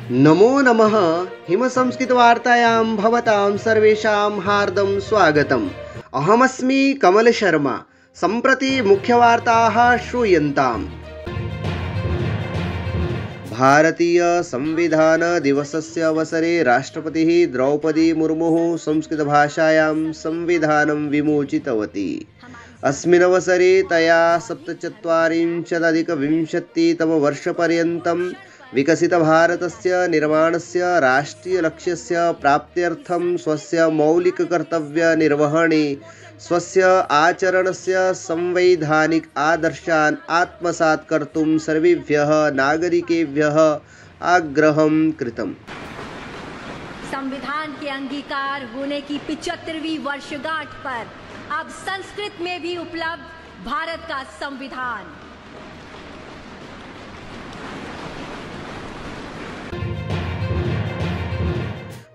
नमो नमः। हिमसंस्कृतवार्तायां भवतां सर्वेषां हार्दं स्वागतम्। अहमस्मि कमल शर्मा। सम्प्रति मुख्यवार्ताः श्रूयन्ताम्। भारतीय संविधान दिवसस्य अवसरे राष्ट्रपतिः द्रौपदी मुर्मुः संस्कृतभाषायां संविधानं विमोचितवती। अस्मिन् अवसरे तया 47-विंशतितमवर्षपर्यन्तं विकसितभारतस्य निर्माणस्य राष्ट्रीयलक्ष्यस्य प्राप्त्यर्थं स्वस्य मौलिककर्तव्यनिर्वहणे स्वस्य आचरणस्य संवैधानिक आदर्शान् आत्मसात् कर्तुं सर्वेभ्यः नागरिकेभ्यः आग्रहं कृतम्। संविधान के अंगीकार होने की 75वीं वर्षगांठ पर अब संस्कृत में भी उपलब्ध भारत का संविधान।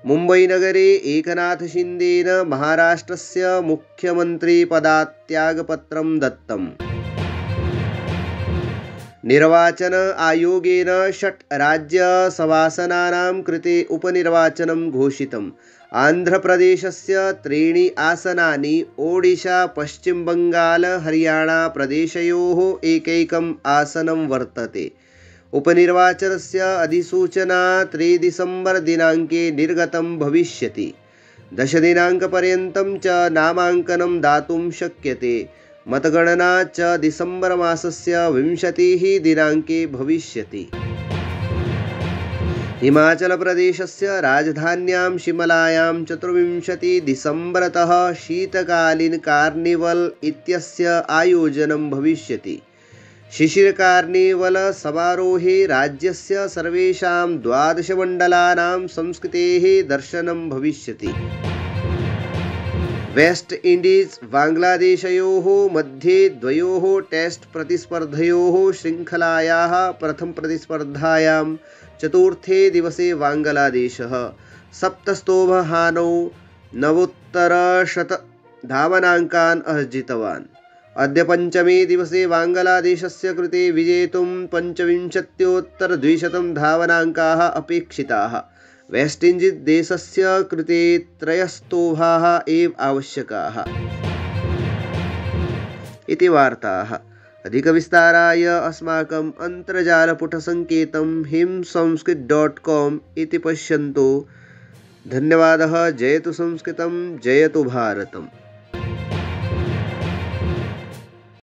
मुम्बईनगरे एकनाथशिन्देन महाराष्ट्रस्य मुख्यमन्त्रीपदात् त्यागपत्रं दत्तम्। निर्वाचन आयोगेन 6 राज्यसभासनानां कृते उपनिर्वाचनं घोषितम्। आन्ध्रप्रदेशस्य 3 आसनानि, ओडिशा, पश्चिमबङ्गाल, हरियाणाप्रदेशयोः एकैकम् आसनं वर्तते। उपनिर्वाचनस्य अधिसूचना 3 डिसेम्बर् दिनाङ्के निर्गतं भविष्यति। 10 दिनाङ्कपर्यन्तं च नामाङ्कनं दातुं शक्यते। मतगणना च डिसेम्बर् मासस्य 20 दिनाङ्के भविष्यति। हिमाचलप्रदेशस्य राजधान्यां शिमलायां 24 डिसेम्बरतः शीतकालीन कार्निवल् इत्यस्य आयोजनं भविष्यति। शिशिर कार्निवल समारोहे राज्यस्य सर्वेषां 12 मण्डलानां संस्कृतेः दर्शनं भविष्यति। वेस्ट इण्डीज़ बाङ्ग्लादेशयोः मध्ये द्वयोः टेस्ट प्रतिस्पर्धयोः शृङ्खलायाः प्रथमप्रतिस्पर्धायां चतुर्थे दिवसे बाङ्ग्लादेशः 7 धावनाङ्कान् अर्जितवान्। अद्य पञ्चमे दिवसे बाङ्ग्लादेशस्य कृते विजेतुं 25,200 धावनाङ्काः अपेक्षिताः। वेस्ट इण्डीज़ देशस्य कृते 3 स्तोभाः एव आवश्यकाः इति वार्ताः। अधिकविस्ताराय अस्माकम् अन्तर्जालपुटसङ्केतं himsanskrit.com इति पश्यन्तु। धन्यवादः। जयतु संस्कृतं, जयतु भारतम्।